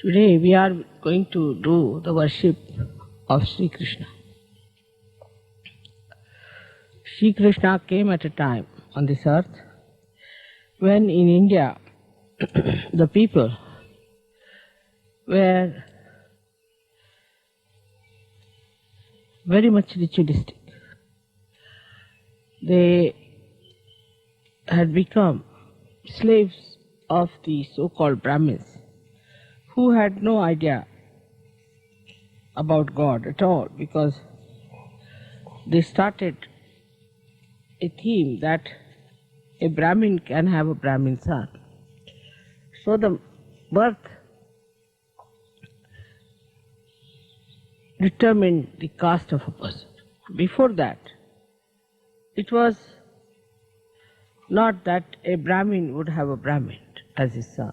Today we are going to do the worship of Shri Krishna. Shri Krishna came at a time on this earth when in India the people were very much ritualistic. They had become slaves of the so-called Brahmins, who had no idea about God at all, because they started a theme that a Brahmin can have a Brahmin son. So the birth determined the caste of a person. Before that, it was not that a Brahmin would have a Brahmin as his son.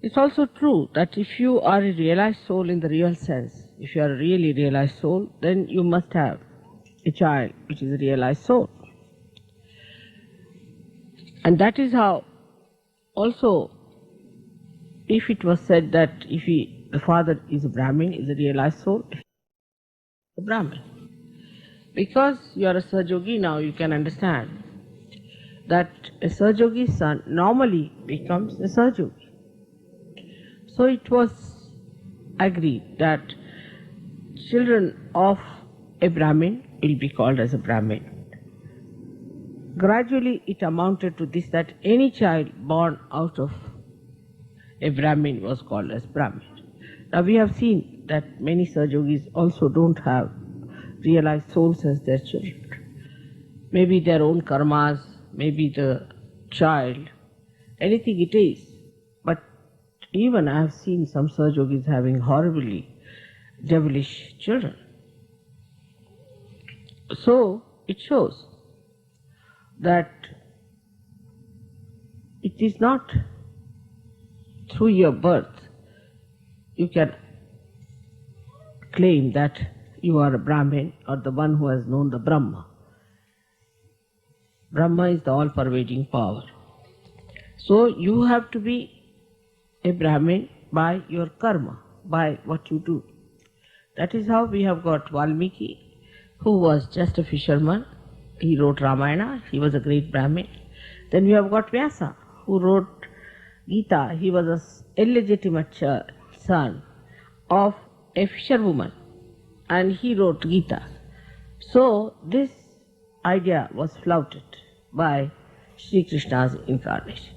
It's also true that if you are a realized soul in the real sense, if you are a really realized soul, then you must have a child which is a realized soul. And that is how also, if it was said that if the father is a Brahmin, is a realized soul, a Brahmin. Because you are a Sahajayogi now, you can understand that a Sahajayogi's son normally becomes a Sahajayogi. So it was agreed that children of a Brahmin will be called as a Brahmin. Gradually it amounted to this, that any child born out of a Brahmin was called as Brahmin. Now we have seen that many Sahajogis also don't have realized souls as their children. Maybe their own karmas, maybe the child, anything it is. But even I have seen some Sahajogis having horribly devilish children. So it shows that it is not through your birth you can claim that you are a Brahmin or the one who has known the Brahma. Brahma is the all-pervading power. So you have to be a Brahmin by your karma, by what you do. That is how we have got Valmiki, who was just a fisherman. He wrote Ramayana, he was a great Brahmin. Then we have got Vyasa, who wrote Gita. He was an illegitimate son of a fisherwoman, and he wrote Gita. So this idea was flouted by Sri Krishna's incarnation.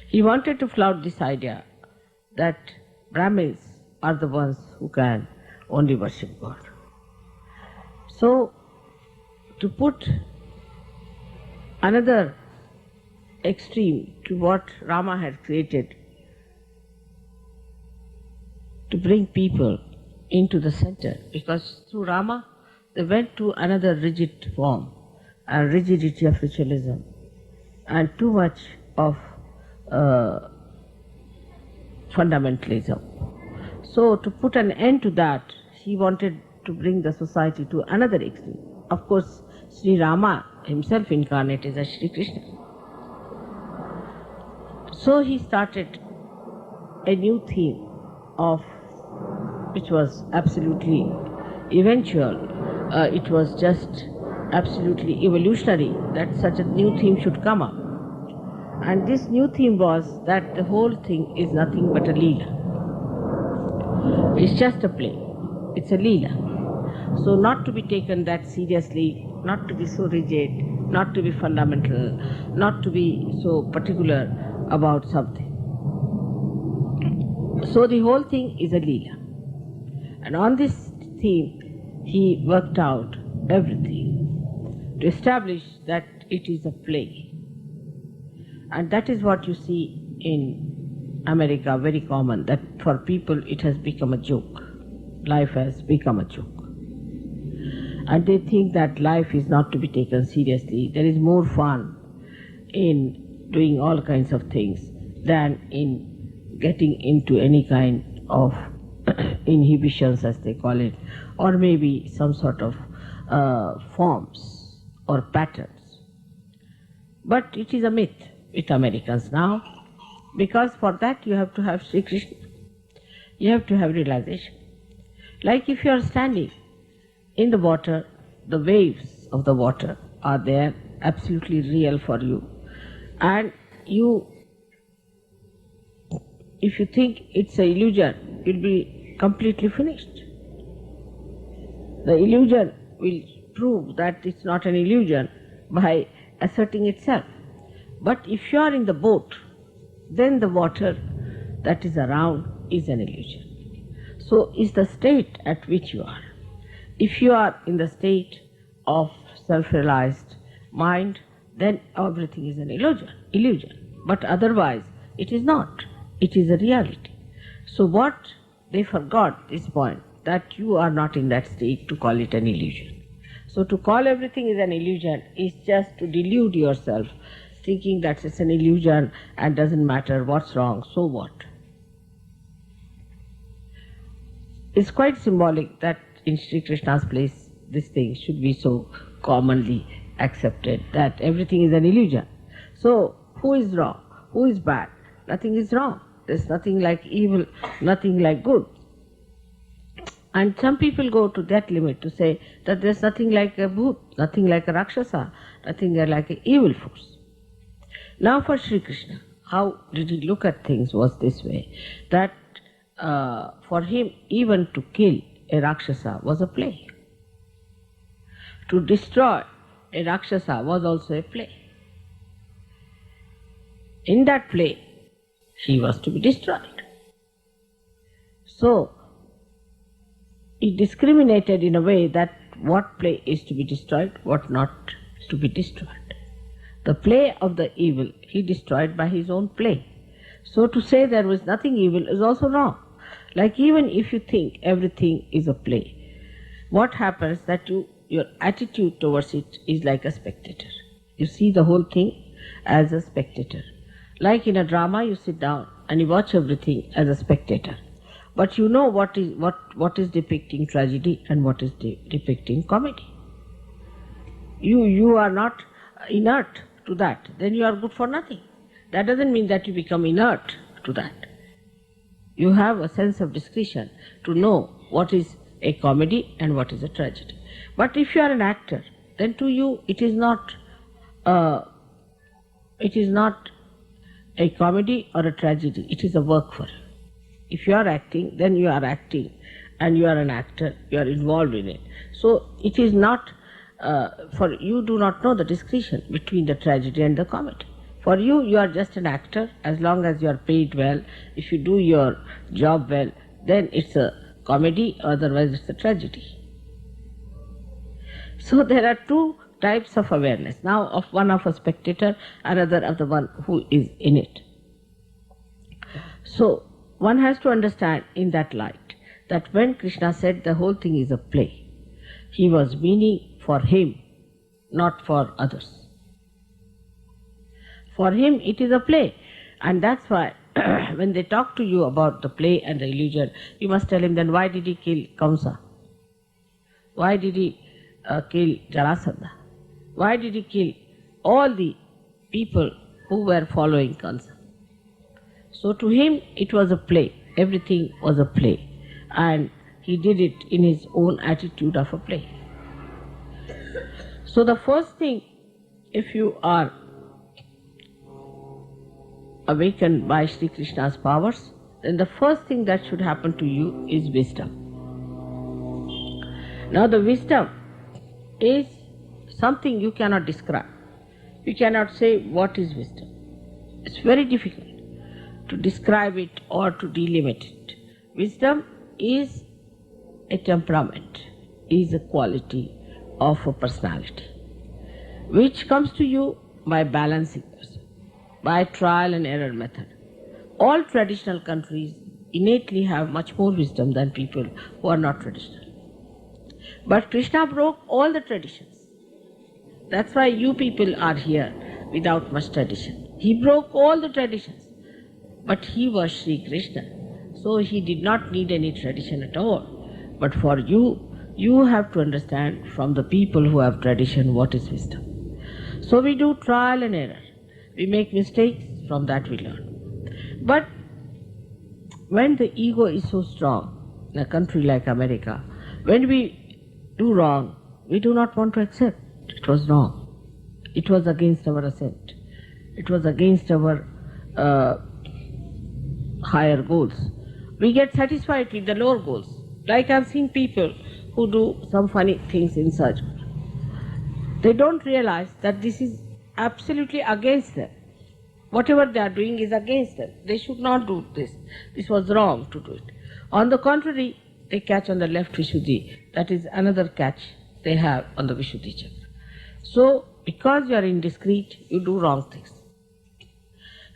He wanted to flout this idea that Brahmins are the ones who can only worship God. So, to put another extreme to what Rama had created, to bring people into the center, because through Rama they went to another rigid form, and rigidity of ritualism, and too much of fundamentalism. So to put an end to that, he wanted to bring the society to another extreme. Of course, Sri Rama himself incarnated as Shri Krishna. So he started a new theme of, which was absolutely eventual. It was just absolutely evolutionary that such a new theme should come up. And this new theme was that the whole thing is nothing but a leela. It's just a play. It's a leela. So not to be taken that seriously, not to be so rigid, not to be fundamental, not to be so particular about something. So the whole thing is a leela. And on this theme, he worked out everything to establish that it is a play. And that is what you see in America, very common, that for people it has become a joke. Life has become a joke. And they think that life is not to be taken seriously. There is more fun in doing all kinds of things than in getting into any kind of inhibitions, as they call it, or maybe some sort of forms or patterns. But it is a myth with Americans now. Because for that you have to have Shri Krishna. You have to have realization. Like if you are standing in the water, the waves of the water are there, absolutely real for you. And if you think it's an illusion, you'll be completely finished. The illusion will prove that it's not an illusion by asserting itself. But if you are in the boat, then the water that is around is an illusion. So is the state at which you are. If you are in the state of self-realized mind, then everything is an illusion. But otherwise, it is not. It is a reality. So what they forgot this point, that you are not in that state to call it an illusion. So to call everything is an illusion is just to delude yourself, thinking that it's an illusion and doesn't matter what's wrong, so what? It's quite symbolic that in Sri Krishna's place this thing should be so commonly accepted, that everything is an illusion. So who is wrong? Who is bad? Nothing is wrong. There's nothing like evil, nothing like good. And some people go to that limit to say that there's nothing like a bhoot, nothing like a rakshasa, nothing like an evil force. Now for Sri Krishna, how did he look at things was this way, that for him even to kill a rakshasa was a play. To destroy a rakshasa was also a play. In that play, he was to be destroyed. So, he discriminated in a way that what play is to be destroyed, what not to be destroyed. The play of the evil he destroyed by his own play. So to say there was nothing evil is also wrong. Like even if you think everything is a play, what happens that your attitude towards it is like a spectator. You see the whole thing as a spectator. Like in a drama, you sit down and you watch everything as a spectator. But you know what is depicting tragedy and what is depicting comedy. You are not inert to that, then you are good for nothing. That doesn't mean that you become inert to that. You have a sense of discretion to know what is a comedy and what is a tragedy. But if you are an actor, then to you it is not a comedy or a tragedy, it is a work for you. If you are acting, then you are acting and you are an actor, you are involved in it. So it is not, for you do not know the distinction between the tragedy and the comedy. For you, you are just an actor as long as you are paid well. If you do your job well, then it's a comedy, otherwise it's a tragedy. So there are two types of awareness. Now of one of a spectator, another of the one who is in it. So one has to understand in that light that when Krishna said the whole thing is a play, he was meaning for him, not for others. For him it is a play, and that's why when they talk to you about the play and the illusion, you must tell him, then why did he kill Kamsa? Why did he kill Jarasandha? Why did he kill all the people who were following Kamsa? So to him it was a play, everything was a play, and he did it in his own attitude of a play. So the first thing, if you are awakened by Sri Krishna's powers, then the first thing that should happen to you is wisdom. Now the wisdom is something you cannot describe. You cannot say what is wisdom. It's very difficult to describe it or to delimit it. Wisdom is a temperament, is a quality of a personality, which comes to you by balancing yourself, by trial and error method. All traditional countries innately have much more wisdom than people who are not traditional. But Krishna broke all the traditions. That's why you people are here without much tradition. He broke all the traditions. But he was Sri Krishna, so he did not need any tradition at all. But for you, you have to understand from the people who have tradition what is wisdom. So we do trial and error. We make mistakes, from that we learn. But when the ego is so strong, in a country like America, when we do wrong, we do not want to accept it was wrong. It was against our assent. It was against our higher goals. We get satisfied with the lower goals. Like I've seen people who do some funny things in surgery. They don't realize that this is absolutely against them. Whatever they are doing is against them. They should not do this. This was wrong to do it. On the contrary, they catch on the left Vishuddhi. That is another catch they have on the Vishuddhi chakra. So, because you are indiscreet, you do wrong things.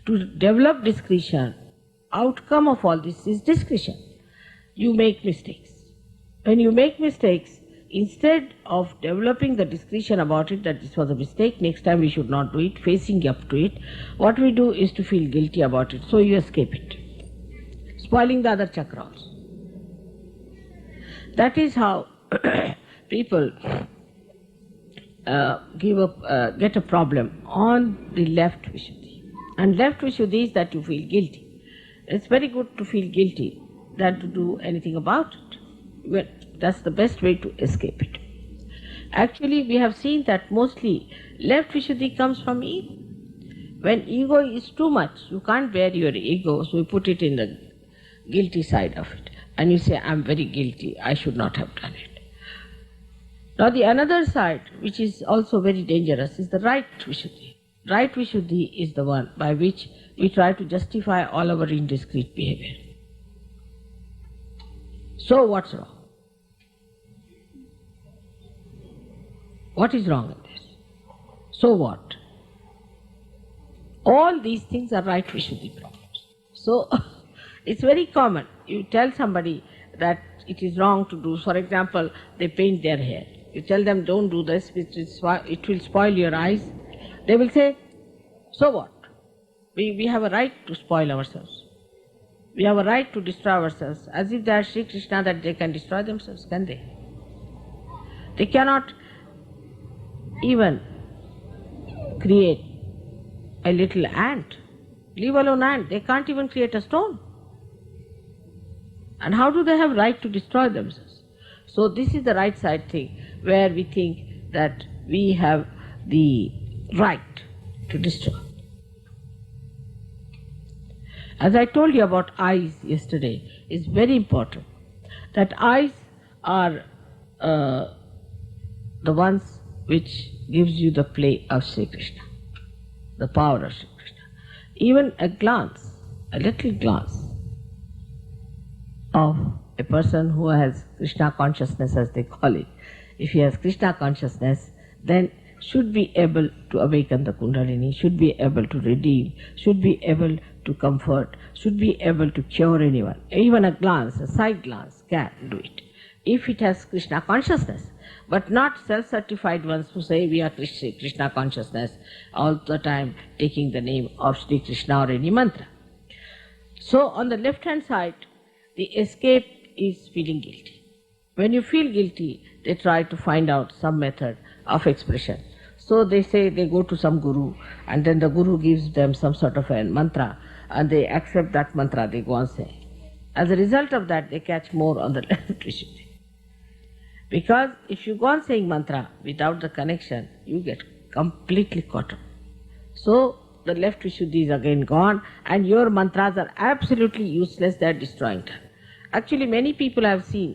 To develop discretion, outcome of all this is discretion. You make mistakes. When you make mistakes, instead of developing the discretion about it, that this was a mistake, next time we should not do it, facing up to it, what we do is to feel guilty about it, so you escape it, spoiling the other chakra also. That is how people get a problem on the left Vishuddhi. And left Vishuddhi is that you feel guilty. It's very good to feel guilty than to do anything about it. Well, that's the best way to escape it. Actually, we have seen that mostly left Vishuddhi comes from ego. When ego is too much, you can't bear your ego, so you put it in the guilty side of it. And you say, I'm very guilty, I should not have done it. Now the another side, which is also very dangerous, is the right Vishuddhi. Right Vishuddhi is the one by which we try to justify all our indiscreet behavior. So what's wrong? What is wrong in this? So what? All these things are right Vishuddhi problems. So it's very common. You tell somebody that it is wrong to do. For example, they paint their hair. You tell them don't do this, it will spoil your eyes. They will say, so what? We have a right to spoil ourselves. We have a right to destroy ourselves. As if they are Shri Krishna that they can destroy themselves, can they? They cannot even create a little ant. Leave alone ant. They can't even create a stone. And how do they have right to destroy themselves? So this is the right side thing, where we think that we have the right to destroy. As I told you about eyes yesterday, it's very important that eyes are the ones which gives you the play of Sri Krishna, the power of Sri Krishna. Even a glance, a little glance of a person who has Krishna consciousness, as they call it, if he has Krishna consciousness, then should be able to awaken the Kundalini, should be able to redeem, should be able to comfort, should be able to cure anyone. Even a glance, a side glance can do it, if it has Krishna consciousness. But not self-certified ones who say we are Krishna consciousness all the time, taking the name of Shri Krishna or any mantra. So on the left-hand side, the escape is feeling guilty. When you feel guilty, they try to find out some method of expression. So they say they go to some guru, and then the guru gives them some sort of a mantra, and they accept that mantra, they go on saying. As a result of that, they catch more on the left Vishuddhi. Because if you go on saying mantra without the connection, you get completely caught up. So the left Vishuddhi is again gone, and your mantras are absolutely useless, they are destroying time. Actually, many people I have seen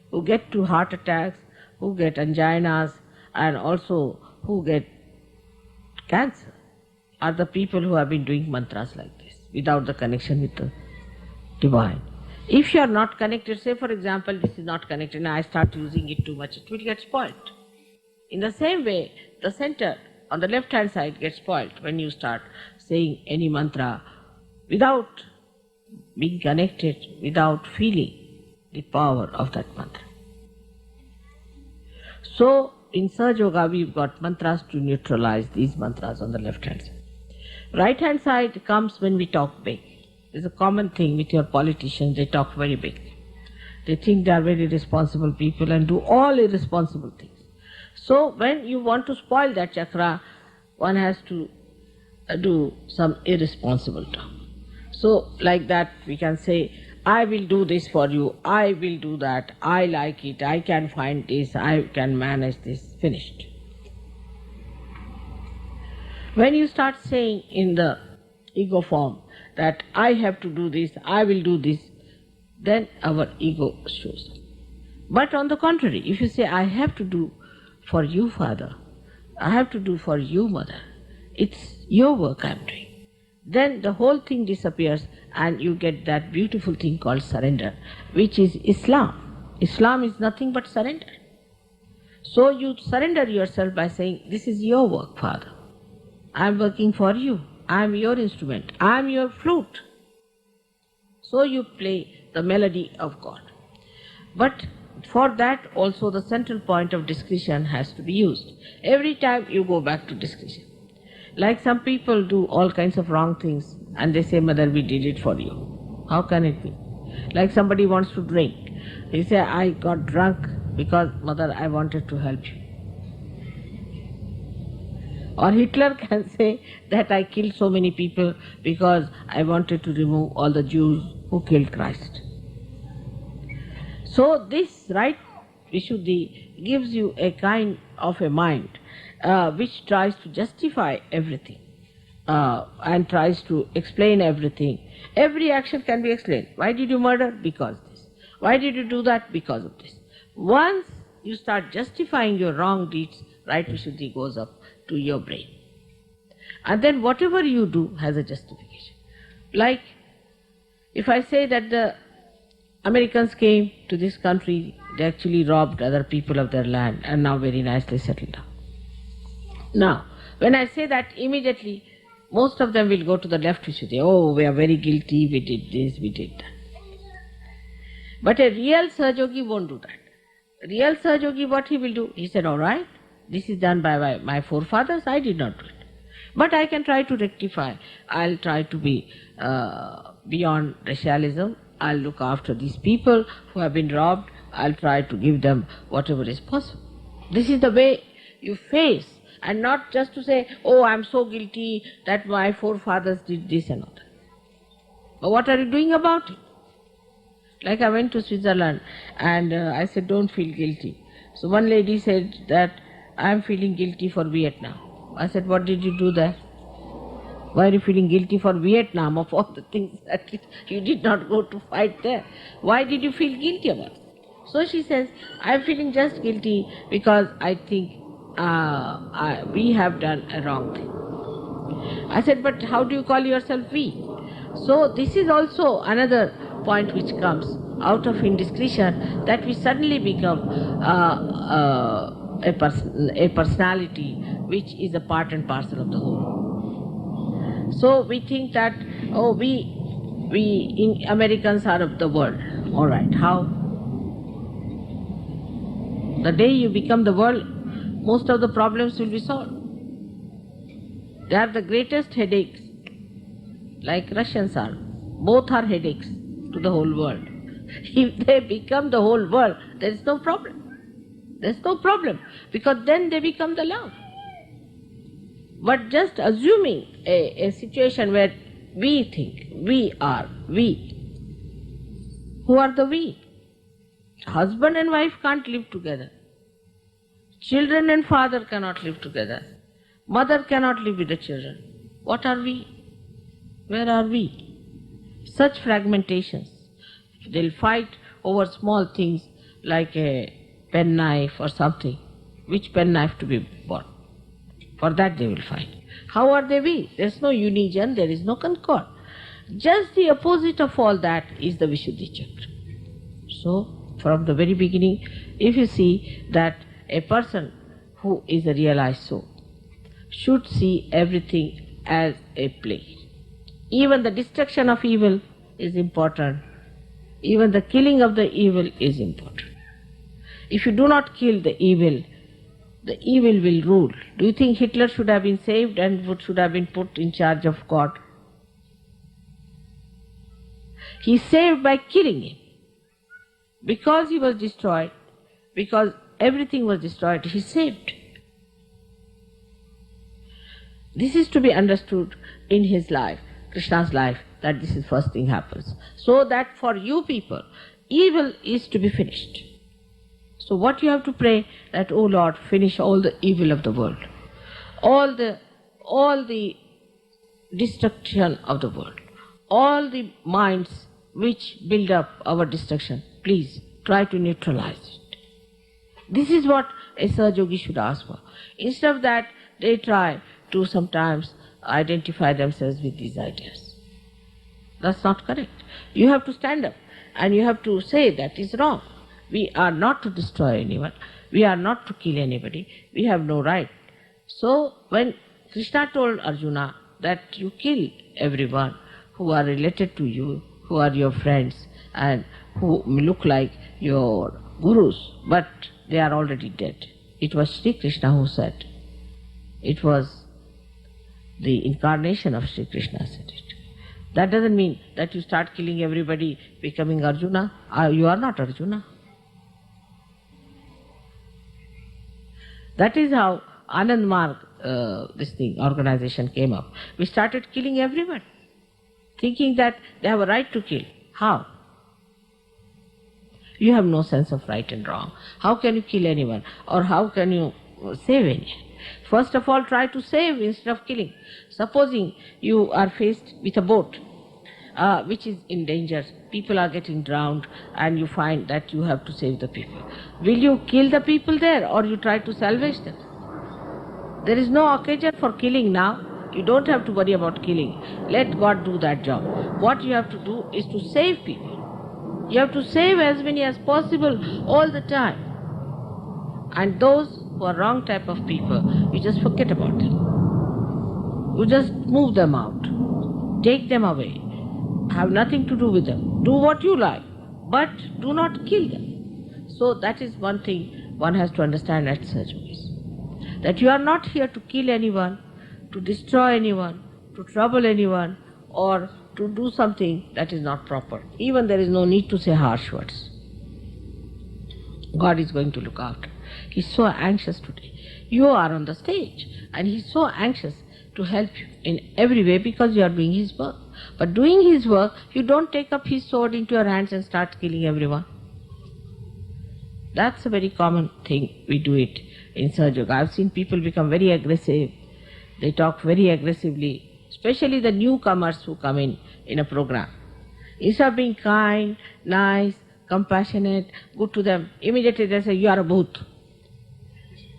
who get to heart attacks, who get anginas, and also who get cancer are the people who have been doing mantras like this without the connection with the divine. If you are not connected, say for example, this is not connected and I start using it too much, it will get spoiled. In the same way, the center on the left hand side gets spoiled when you start saying any mantra without being connected, without feeling the power of that mantra. So in Sahaja Yoga, we've got mantras to neutralize these mantras on the left hand side. Right hand side comes when we talk big. It's a common thing with your politicians, they talk very big. They think they are very responsible people and do all irresponsible things. So when you want to spoil that chakra, one has to do some irresponsible talk. So like that we can say, I will do this for you, I will do that, I like it, I can find this, I can manage this, finished. When you start saying in the ego form that I have to do this, I will do this, then our ego shows up. But on the contrary, if you say, I have to do for you, Father, I have to do for you, Mother, it's your work I'm doing, then the whole thing disappears and you get that beautiful thing called surrender, which is Islam. Islam is nothing but surrender. So you surrender yourself by saying, this is your work, Father. I'm working for you. I'm your instrument. I'm your flute. So you play the melody of God. But for that also the central point of discretion has to be used. Every time you go back to discretion. Like some people do all kinds of wrong things and they say, Mother, we did it for you. How can it be? Like somebody wants to drink. He say, I got drunk because, Mother, I wanted to help you. Or Hitler can say that I killed so many people because I wanted to remove all the Jews who killed Christ. So this right Vishuddhi gives you a kind of a mind which tries to justify everything and tries to explain everything. Every action can be explained. Why did you murder? Because this. Why did you do that? Because of this. Once you start justifying your wrong deeds, right Vishuddhi goes up to your brain. And then whatever you do has a justification. Like if I say that the Americans came to this country, they actually robbed other people of their land and now very nicely settled down. Now, when I say that, immediately most of them will go to the left Vishuddhi. Oh, we are very guilty, we did this, we did that. But a real Sahajayogi won't do that. Real Sahajayogi, what he will do? He said, all right, this is done by my forefathers, I did not do it. But I can try to rectify. I'll try to be beyond racialism. I'll look after these people who have been robbed. I'll try to give them whatever is possible. This is the way you face, and not just to say, oh, I'm so guilty that my forefathers did this and all that. But what are you doing about it? Like I went to Switzerland and I said, don't feel guilty. So one lady said that I'm feeling guilty for Vietnam. I said, what did you do there? Why are you feeling guilty for Vietnam of all the things that you did not go to fight there? Why did you feel guilty about it? So she says, I'm feeling just guilty because I think we have done a wrong thing. I said, but how do you call yourself we? So this is also another point which comes out of indiscretion, that we suddenly become a personality which is a part and parcel of the whole. So we think that, oh, we Americans are of the world. All right, how? The day you become the world, most of the problems will be solved. They are the greatest headaches, like Russians are. Both are headaches to the whole world. If they become the whole world, there is no problem. There is no problem, because then they become the love. But just assuming a situation where we think, we are, we. Who are the we? Husband and wife can't live together. Children and father cannot live together. Mother cannot live with the children. What are we? Where are we? Such fragmentations. They'll fight over small things like a penknife or something. Which penknife to be bought? For that they will fight. How are they we? There is no union, there is no concord. Just the opposite of all that is the Vishuddhi Chakra. So, from the very beginning, if you see that a person who is a realized soul should see everything as a play. Even the destruction of evil is important. Even the killing of the evil is important. If you do not kill the evil will rule. Do you think Hitler should have been saved and should have been put in charge of God? He is saved by killing him. Because he was destroyed, because everything was destroyed, he saved. This is to be understood in his life, Krishna's life, that this is first thing happens. So that for you people, evil is to be finished. So what you have to pray, that, oh Lord, finish all the evil of the world, all the destruction of the world, all the minds which build up our destruction, please try to neutralize it. This is what a Sahaja Yogi should ask for. Instead of that, they try to sometimes identify themselves with these ideas. That's not correct. You have to stand up and you have to say that is wrong. We are not to destroy anyone. We are not to kill anybody. We have no right. So when Krishna told Arjuna that you kill everyone who are related to you, who are your friends and who look like your gurus, but they are already dead. It was Shri Krishna who said. It was the incarnation of Shri Krishna said it. That doesn't mean that you start killing everybody, becoming Arjuna. You are not Arjuna. That is how Anand Marg, organization came up. We started killing everyone, thinking that they have a right to kill. How? You have no sense of right and wrong. How can you kill anyone? Or how can you save anyone? First of all, try to save instead of killing. Supposing you are faced with a boat which is in danger, people are getting drowned, and you find that you have to save the people. Will you kill the people there, or you try to salvage them? There is no occasion for killing now. You don't have to worry about killing. Let God do that job. What you have to do is to save people. You have to save as many as possible all the time. And those who are wrong type of people, you just forget about them. You just move them out. Take them away. Have nothing to do with them. Do what you like, but do not kill them. So that is one thing one has to understand at Sahaja Yoga. That you are not here to kill anyone, to destroy anyone, to trouble anyone, or to do something that is not proper. Even there is no need to say harsh words. God is going to look after. He's so anxious today. You are on the stage and He's so anxious to help you in every way because you are doing His work. But doing His work, you don't take up His sword into your hands and start killing everyone. That's a very common thing. We do it in Sahaja Yoga. I've seen people become very aggressive. They talk very aggressively, especially the newcomers who come in a program. Instead of being kind, nice, compassionate, good to them, immediately they say, you are a bhoot.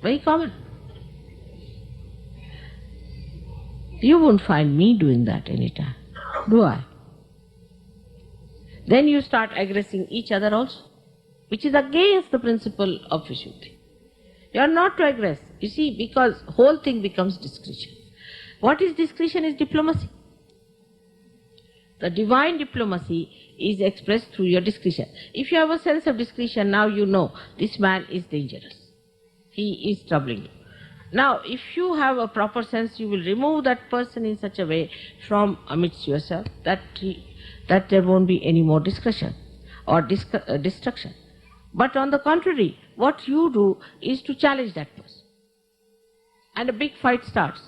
Very common. You won't find me doing that anytime, do I? Then you start aggressing each other also, which is against the principle of Vishuddhi. You are not to aggress. You see, because whole thing becomes discretion. What is discretion is diplomacy. The divine diplomacy is expressed through your discretion. If you have a sense of discretion, now you know this man is dangerous. He is troubling you. Now, if you have a proper sense, you will remove that person in such a way from amidst yourself that there won't be any more discussion or destruction. But on the contrary, what you do is to challenge that person. And a big fight starts.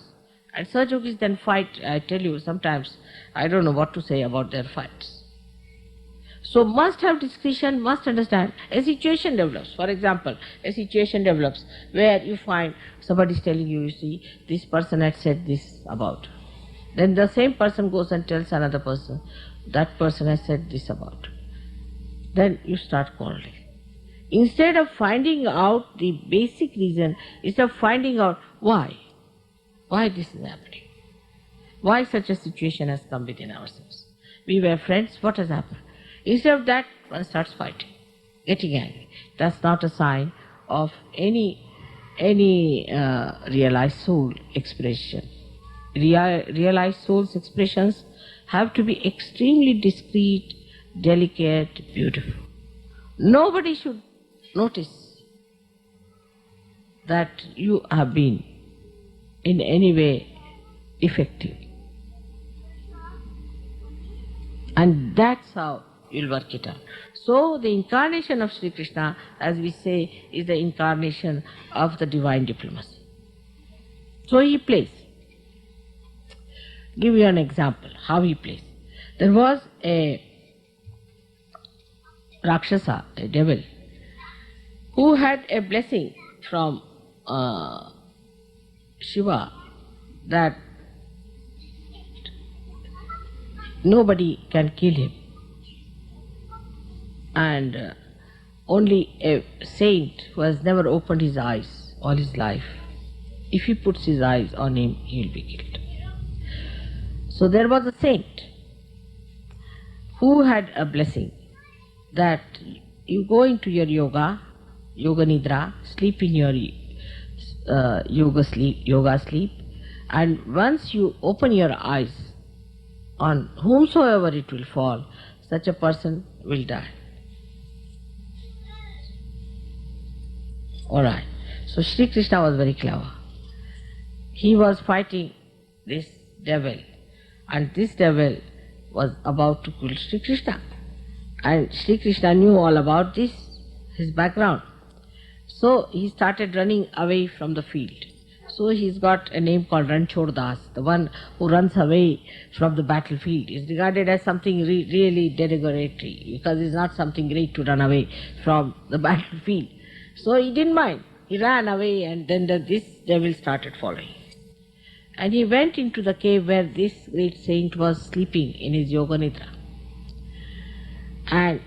And Sahaja Yogis then fight, I tell you, sometimes I don't know what to say about their fights. So must have discretion, must understand. A situation develops. For example, a situation develops where you find somebody is telling you, you see, this person had said this about. Then the same person goes and tells another person, that person has said this about. Then you start quarreling. Instead of finding out the basic reason, instead of finding out why this is happening, why such a situation has come within ourselves. We were friends, what has happened? Instead of that, one starts fighting, getting angry. That's not a sign of any realized soul expression. Realized soul's expressions have to be extremely discreet, delicate, beautiful. Nobody should notice that you have been in any way effective. And that's how you'll work it out. So the incarnation of Sri Krishna, as we say, is the incarnation of the divine diplomacy. So he plays. Give you an example, how he plays. There was a Rakshasa, a devil, who had a blessing from Shiva that nobody can kill him, and only a saint who has never opened his eyes all his life, if he puts his eyes on him, he will be killed. So there was a saint who had a blessing that you go into your yoga nidra, sleep in your yoga sleep, and once you open your eyes on whomsoever it will fall, such a person will die. Alright, so Shri Krishna was very clever. He was fighting this devil, and this devil was about to kill Shri Krishna. And Shri Krishna knew all about this, his background. So he started running away from the field. So he's got a name called Ranchordas. The one who runs away from the battlefield is regarded as something really derogatory, because it's not something great to run away from the battlefield. So he didn't mind. He ran away, and then this devil started following. And he went into the cave where this great saint was sleeping in his yoga nidra. And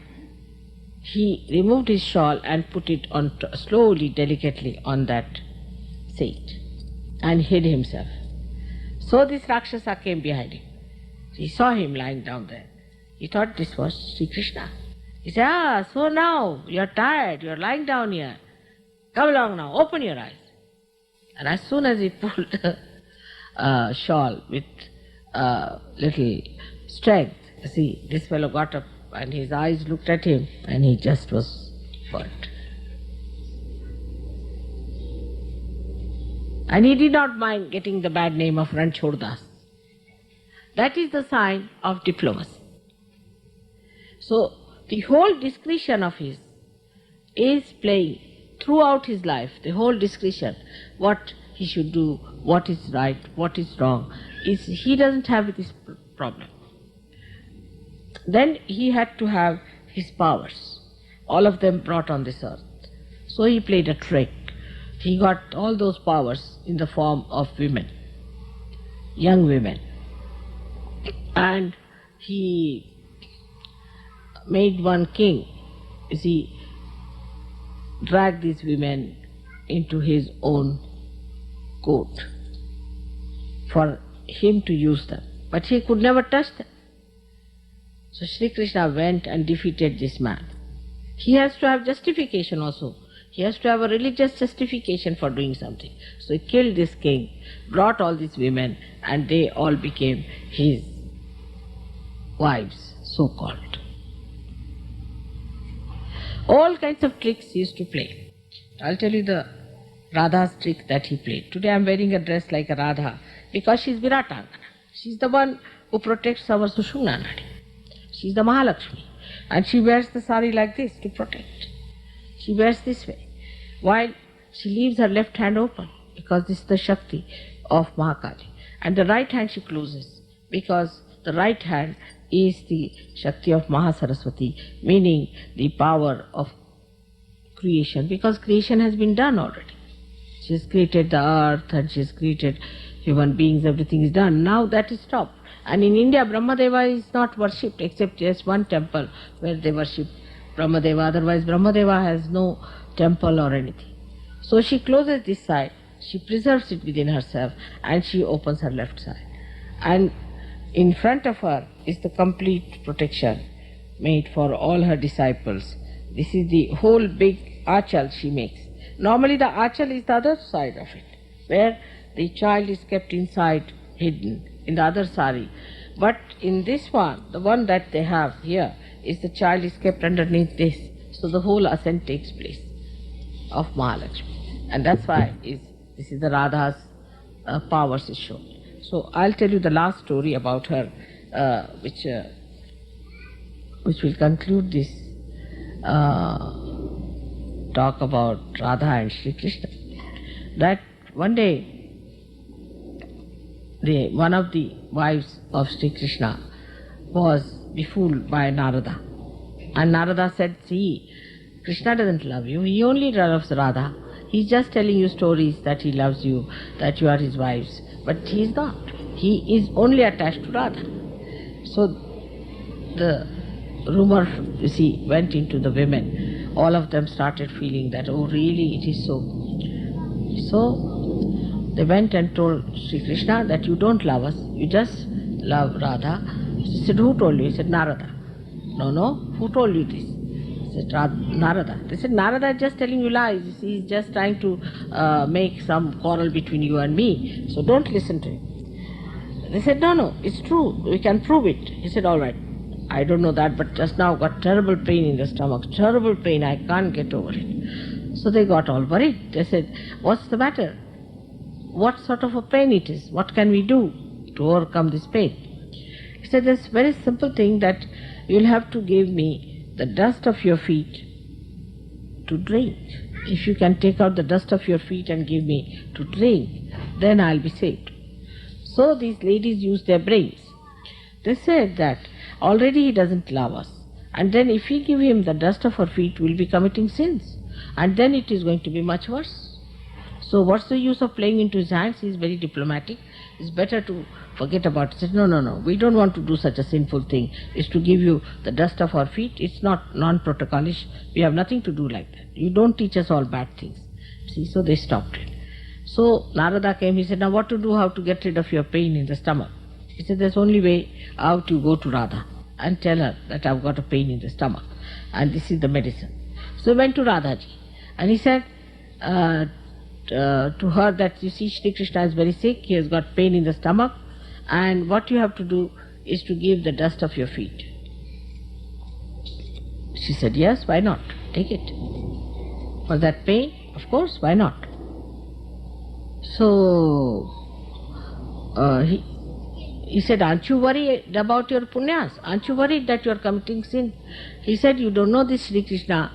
he removed his shawl and put it on slowly, delicately on that saint, and hid himself. So this Rakshasa came behind him. He saw him lying down there. He thought this was Sri Krishna. He said, so now you're tired, you're lying down here. Come along now, open your eyes. And as soon as he pulled a shawl with little strength, see, this fellow got up and his eyes looked at him, and he just was burnt. And he did not mind getting the bad name of Ranchordas. That is the sign of diplomacy. So the whole discretion of his is playing throughout his life, the whole discretion, what he should do, what is right, what is wrong, he doesn't have this problem. Then he had to have his powers, all of them brought on this earth. So he played a trick. He got all those powers in the form of women, young women. And he made one king, dragged these women into his own court for him to use them. But he could never touch them. So Shri Krishna went and defeated this man. He has to have justification also. He has to have a religious justification for doing something. So he killed this king, brought all these women, and they all became his wives, so-called. All kinds of tricks he used to play. I'll tell you the Radha's trick that he played. Today I'm wearing a dress like a Radha because she's Viratangana. She's the one who protects our Sushumna Nadi. She's the Mahalakshmi. And she wears the sari like this to protect. She wears this way, while she leaves her left hand open, because this is the Shakti of Mahakali. And the right hand she closes, because the right hand is the Shakti of Mahasaraswati, meaning the power of creation, because creation has been done already. She has created the earth and she has created human beings, everything is done. Now that is stopped. And in India, Brahmadeva is not worshipped except just one temple where they worship Brahmadeva. Otherwise, Brahmadeva has no temple or anything. So she closes this side, she preserves it within herself, and she opens her left side. And in front of her is the complete protection made for all her disciples. This is the whole big achal she makes. Normally the achal is the other side of it, where the child is kept inside, hidden, in the other sari. But in this one, the one that they have here, is the child is kept underneath this. So the whole ascent takes place of Mahalakshmi. And that's why this is the Radha's powers is shown. So I'll tell you the last story about her, which will conclude this talk about Radha and Shri Krishna. That one day, one of the wives of Shri Krishna was befooled by Narada. And Narada said, see, Krishna doesn't love you, he only loves Radha. He's just telling you stories that he loves you, that you are his wives. But he is not. He is only attached to Radha. So the rumor, you see, went into the women. All of them started feeling that, oh really, it is so. So they went and told Sri Krishna that you don't love us, you just love Radha. He said, who told you? He said, Narada. No, who told you this? He said, Narada. They said, Narada is just telling you lies. He is just trying to make some quarrel between you and me. So don't listen to him. They said, no, it's true. We can prove it. He said, all right. I don't know that, but just now got terrible pain in the stomach. Terrible pain. I can't get over it. So they got all worried. They said, what's the matter? What sort of a pain it is? What can we do to overcome this pain? He said, there's a very simple thing that you'll have to give me the dust of your feet to drink. If you can take out the dust of your feet and give me to drink, then I'll be saved. So these ladies used their brains. They said that already he doesn't love us, and then if we give him the dust of our feet, we'll be committing sins, and then it is going to be much worse. So what's the use of playing into his hands? He's very diplomatic. It's better to forget about it. He said, no, we don't want to do such a sinful thing. It's to give you the dust of our feet. It's not non-protocolish. We have nothing to do like that. You don't teach us all bad things. See, so they stopped it. So Narada came, he said, now what to do, how to get rid of your pain in the stomach? He said, there's only way out, you go to Radha and tell her that I've got a pain in the stomach and this is the medicine. So he went to Radhaji and he said to her that, you see, Shri Krishna is very sick, he has got pain in the stomach, and what you have to do is to give the dust of your feet. She said, yes, why not? Take it. For that pain, of course, why not? So he said, aren't you worried about your punyas? Aren't you worried that you are committing sin? He said, you don't know this Shri Krishna.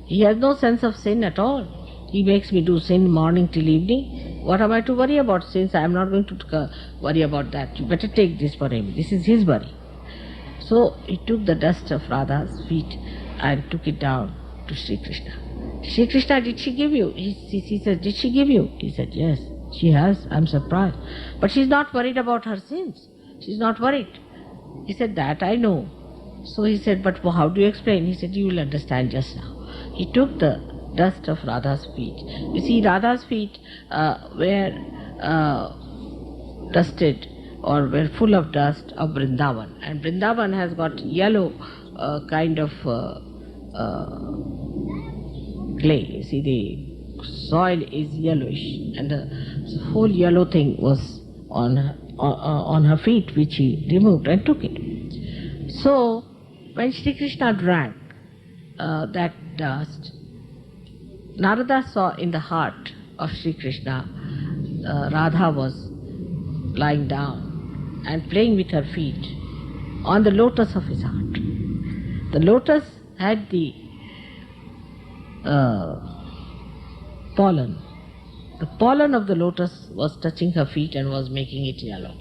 He has no sense of sin at all. He makes me do sin morning till evening. What am I to worry about sins? I am not going to worry about that. You better take this for him. This is his worry. So he took the dust of Radha's feet and took it down to Shri Krishna. Shri Krishna, did she give you? He said, did she give you? He said, yes, she has. I'm surprised. But she's not worried about her sins. She's not worried. He said, that I know. So he said, but how do you explain? He said, you will understand just now. He took the dust of Radha's feet. You see, Radha's feet were dusted or were full of dust of Vrindavan. And Vrindavan has got yellow kind of clay. You see, the soil is yellowish, and the whole yellow thing was on her feet, which he removed and took it. So when Shri Krishna drank that dust, Narada saw in the heart of Shri Krishna, Radha was lying down and playing with her feet on the lotus of his heart. The lotus had the pollen. The pollen of the lotus was touching her feet and was making it yellow.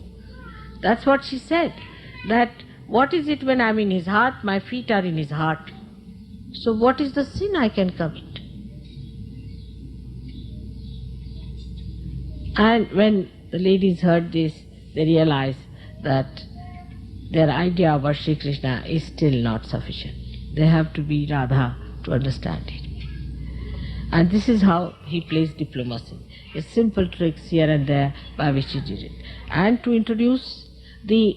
That's what she said, that what is it when I'm in his heart? My feet are in his heart. So what is the sin I can commit? And when the ladies heard this, they realized that their idea about Shri Krishna is still not sufficient. They have to be Radha to understand it. And this is how he plays diplomacy. A simple tricks here and there by which he did it. And to introduce the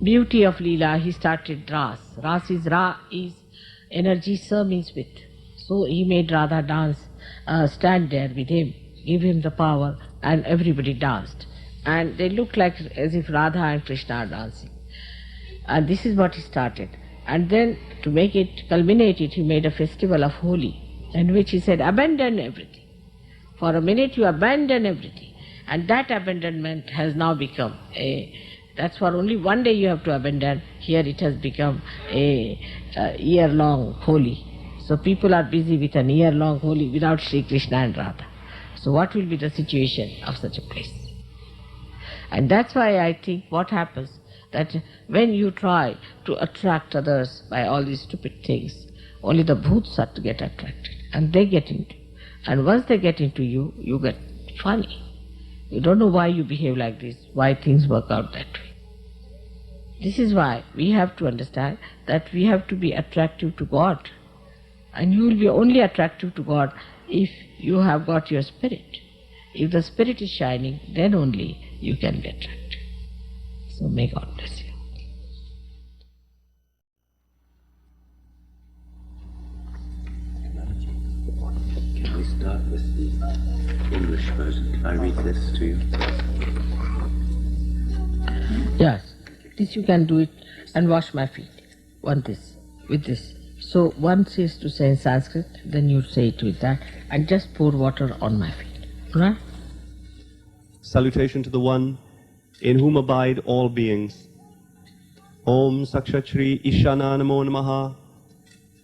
beauty of Leela, he started Ras. Ras is Ra is energy, Sa means with. So he made Radha dance, stand there with him, give him the power, and everybody danced. And they looked like as if Radha and Krishna are dancing. And this is what he started. And then to make it, culminate it, he made a festival of Holi, in which he said, abandon everything. For a minute you abandon everything. And that abandonment has now become that's for only one day you have to abandon. Here it has become a year-long Holi. So people are busy with an year-long Holi without Shri Krishna and Radha. So what will be the situation of such a place? And that's why I think what happens, that when you try to attract others by all these stupid things, only the bhoots are to get attracted, and they get into you. And once they get into you, you get funny. You don't know why you behave like this, why things work out that way. This is why we have to understand that we have to be attractive to God. And you will be only attractive to God if you have got your spirit. If the spirit is shining, then only you can be attractive. So may God bless you. Can we start with the English version? Can I read this to you? Yes, this you can do it and wash my feet. With this. So one says to say in Sanskrit, then you say it with that, and just pour water on my feet. Right? Salutation to the One in whom abide all beings. Om Sakshachri Ishana Namo Namaha.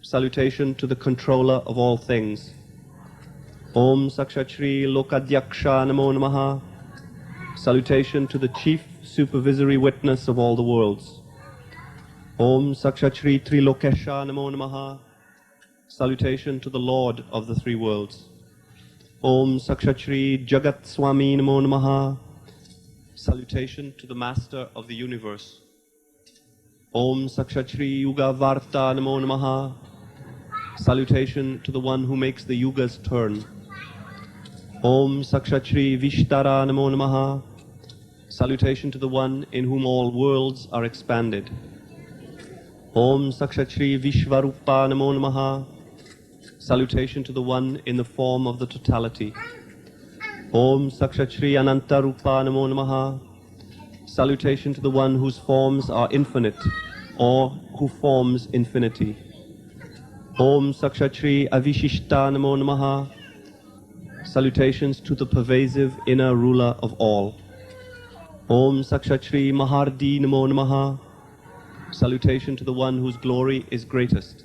Salutation to the controller of all things. Om Sakshachri Lokadyaksha Namo Namaha. Salutation to the chief supervisory witness of all the worlds. Om Sakshachri Trilokesha Namo Namaha. Salutation to the Lord of the three worlds. Om Sakshachri Jagat Swami Namo Namaha. Salutation to the Master of the Universe. Om Sakshachri Yuga Varta Namo Namaha. Salutation to the one who makes the yugas turn. Om Sakshachri Vishtara Namo Namaha. Salutation to the one in whom all worlds are expanded. Om Sakshachri Vishvarupa Namo Namaha. Salutation to the one in the form of the totality. Om Sakshachri Anantarupa Namo Namaha. Salutation to the one whose forms are infinite, or who forms infinity. Om Sakshachri Avishishta Namo Namaha. Salutations to the pervasive inner ruler of all. Om Sakshachri Mahardi Namo Namaha. Salutation to the one whose glory is greatest.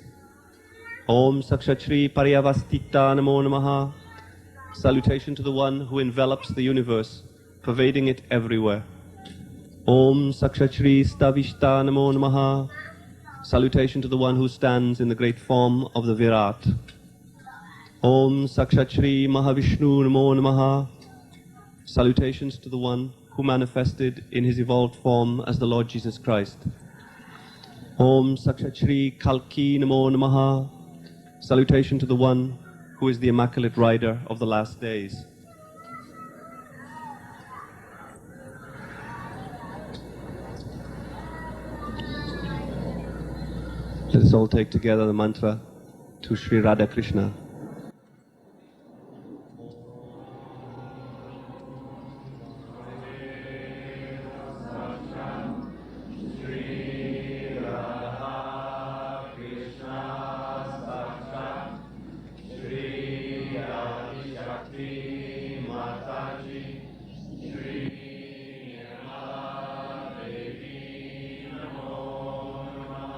Om Sakshachri Paryavastita Namo Namaha. Salutation to the one who envelops the universe, pervading it everywhere. Om Sakshachri Stavishta Namo Namaha. Salutation to the one who stands in the great form of the Virat. Om Sakshachri Mahavishnu Namo Namaha. Salutations to the one who manifested in his evolved form as the Lord Jesus Christ. Om Sakshachri Kalki Namo Namaha. Salutation to the one who is the immaculate rider of the last days. Let us all take together the mantra to Shri Radha Krishna. Mataji, Shri, Nirmala, Devi, Namo Namaha.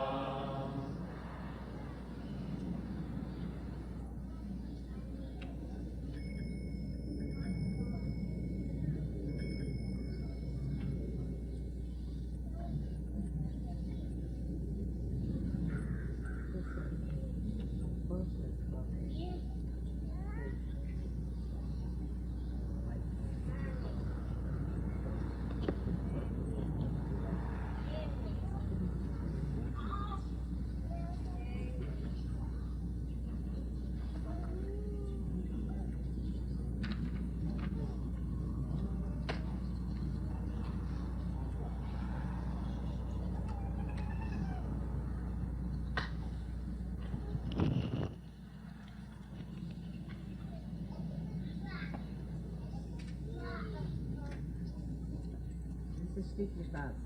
This is Shri Krishna's.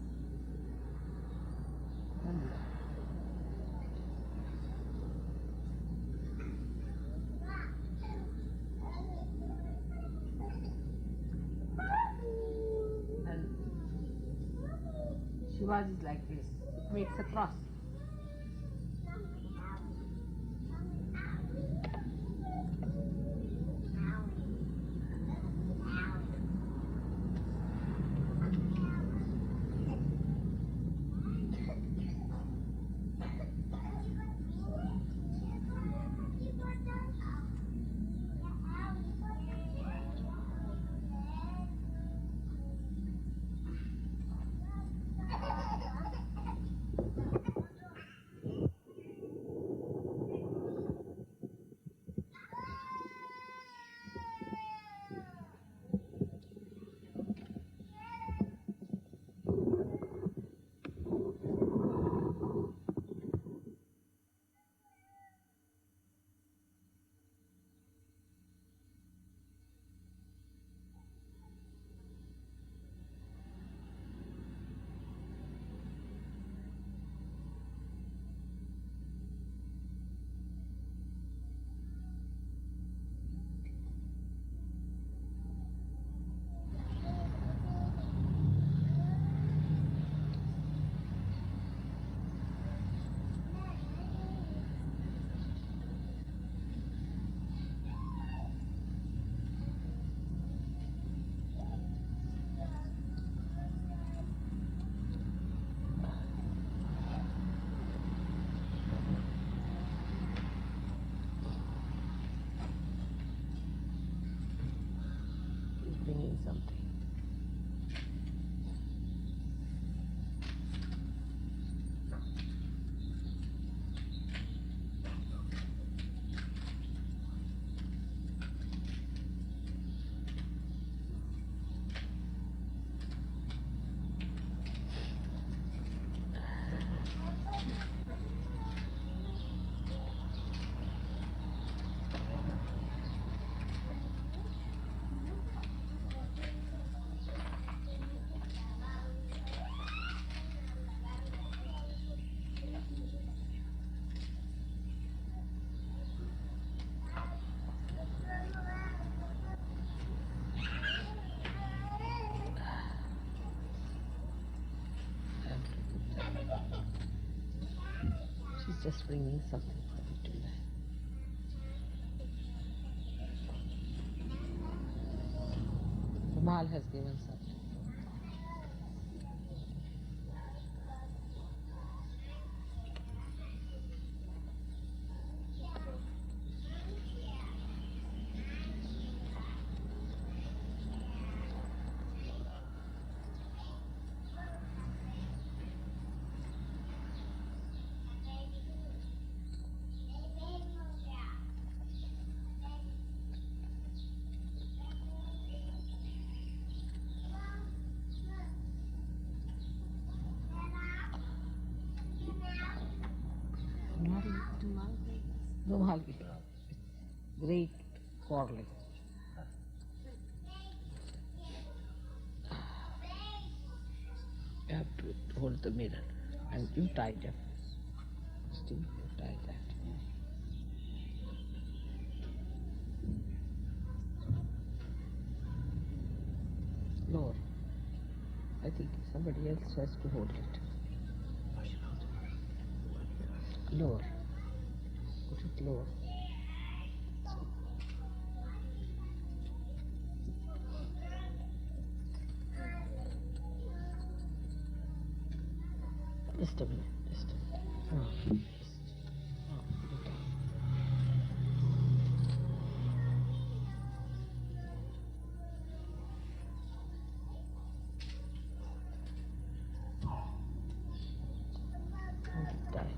And Shivaji is like this. It makes a cross. just bringing something for you to learn. Mal has given something. Dumal great quarreling. You have to hold the mirror and you tie it up. Still you tie that. Lower. I think somebody else has to hold it. Lower. Put it lower. Just a minute, just a minute. Put it down. Hold it tight.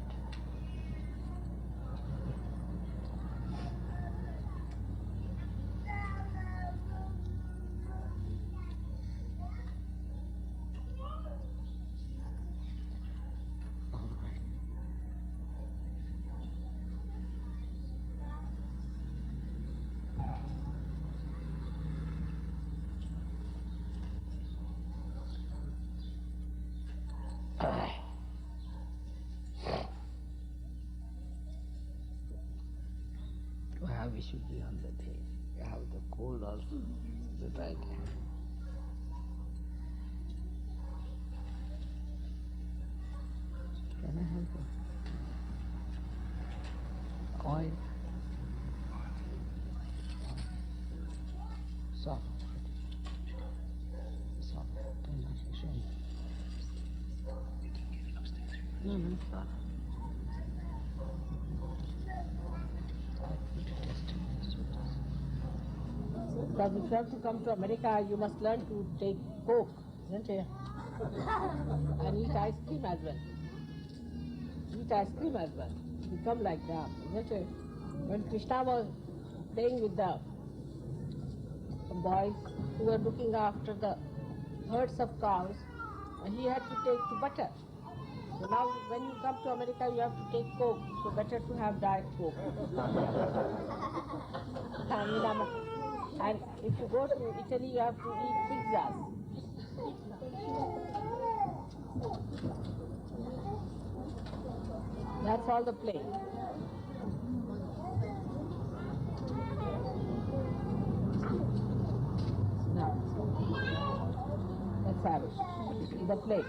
We should be on the thing. We have the cold also, the right hand. Can I help you? Oil. Soft. Soft. Show me. No, soft. Because if you have to come to America, you must learn to take Coke, isn't it? And eat ice cream as well. Eat ice cream as well. Become like that, isn't it? When Krishna was playing with the boys who were looking after the herds of cows, he had to take to butter. So now when you come to America, you have to take Coke. So better to have Diet Coke. And if you go to Italy, you have to eat pizzas. That's all the play. Now, let's have it. The play.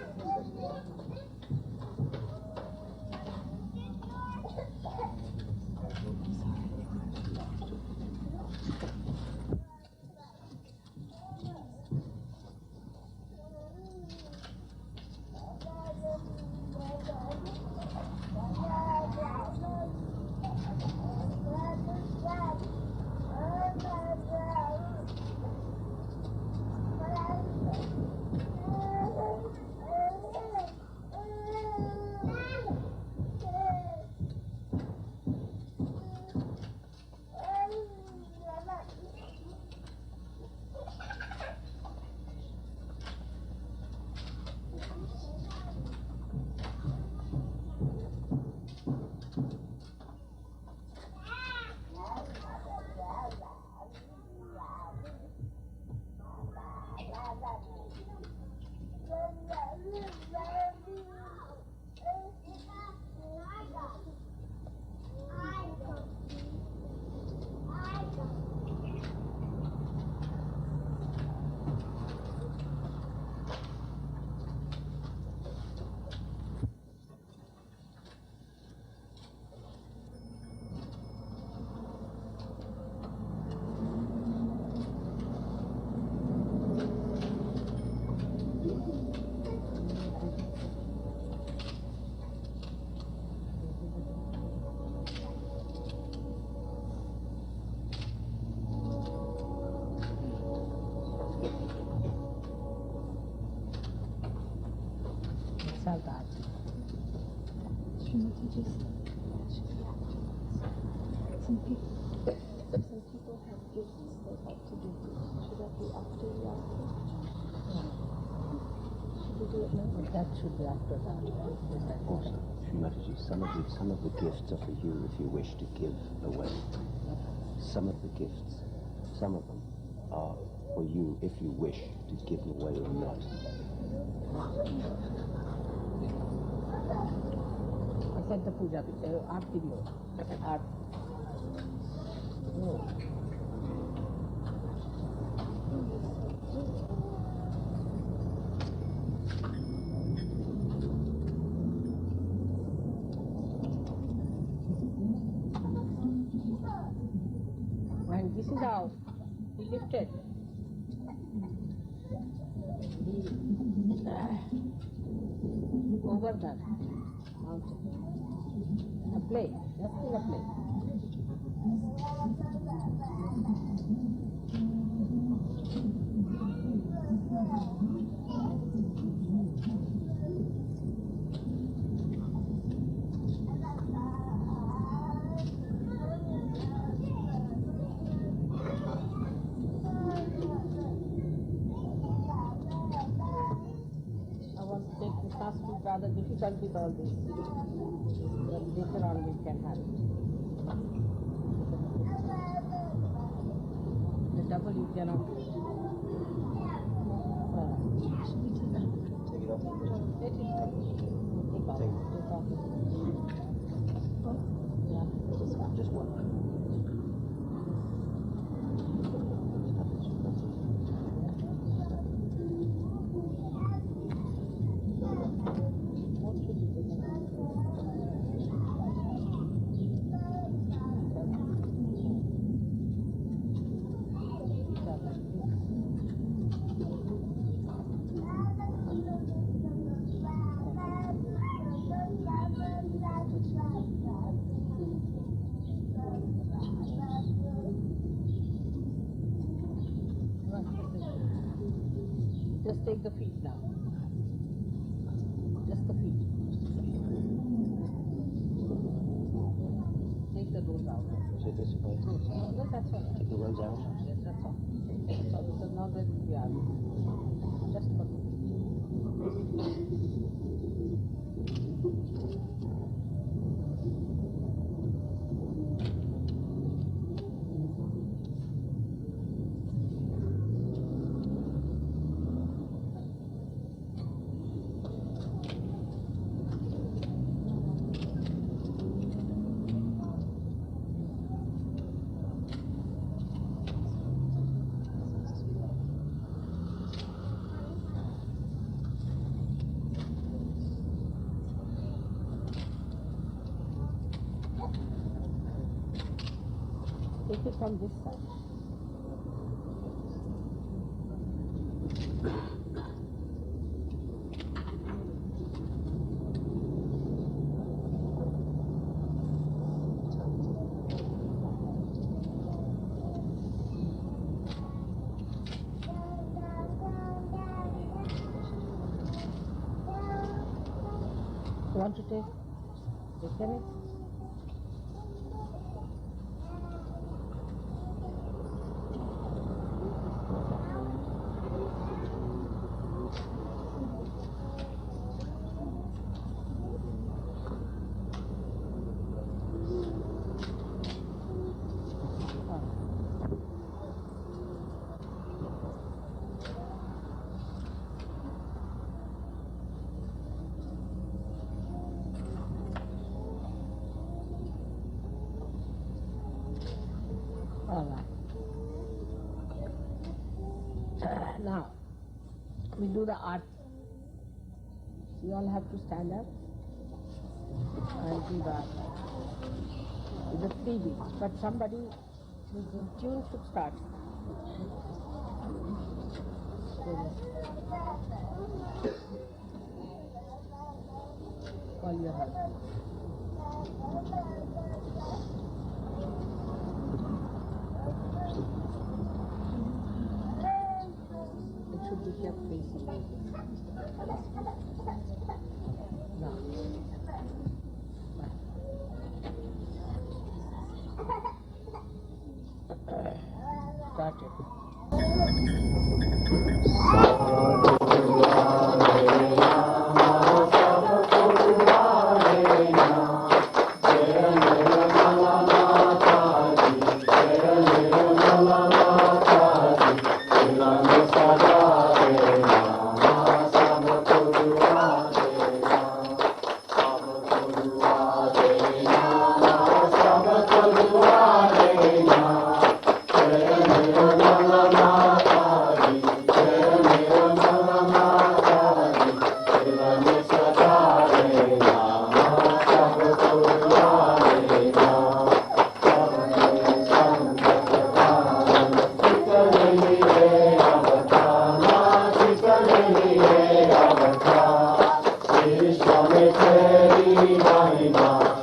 Mataji, some people have gifts they like to do. Should that be after the altar? Should we do it now? That should be after that. Also, Shri Mataji, some of the gifts are for you if you wish to give away. Some of the gifts, some of them are for you if you wish to give away or not. I said the puja, art video. Art. No. And this is how he lifted. Over that mountain. A play, just in a play. I want to take the fast food rather difficult with all this. But later on we can have it. The double you cannot do. Take it off. Take it off. Take off. Yeah. Just one. What should we do? Just take the feet now. Just the feet. Take the rolls out. So this way. No, that's all right. Take the rows out. Yes, that's all. So because now that we are just for the feet. Take it from this side. Want to take? Can it? All right. Now, we do the art. You all have to stand up and do the art. With the 3 beats. But somebody who's in tune should start. Call your husband. It should be kept facing you. Now. Hare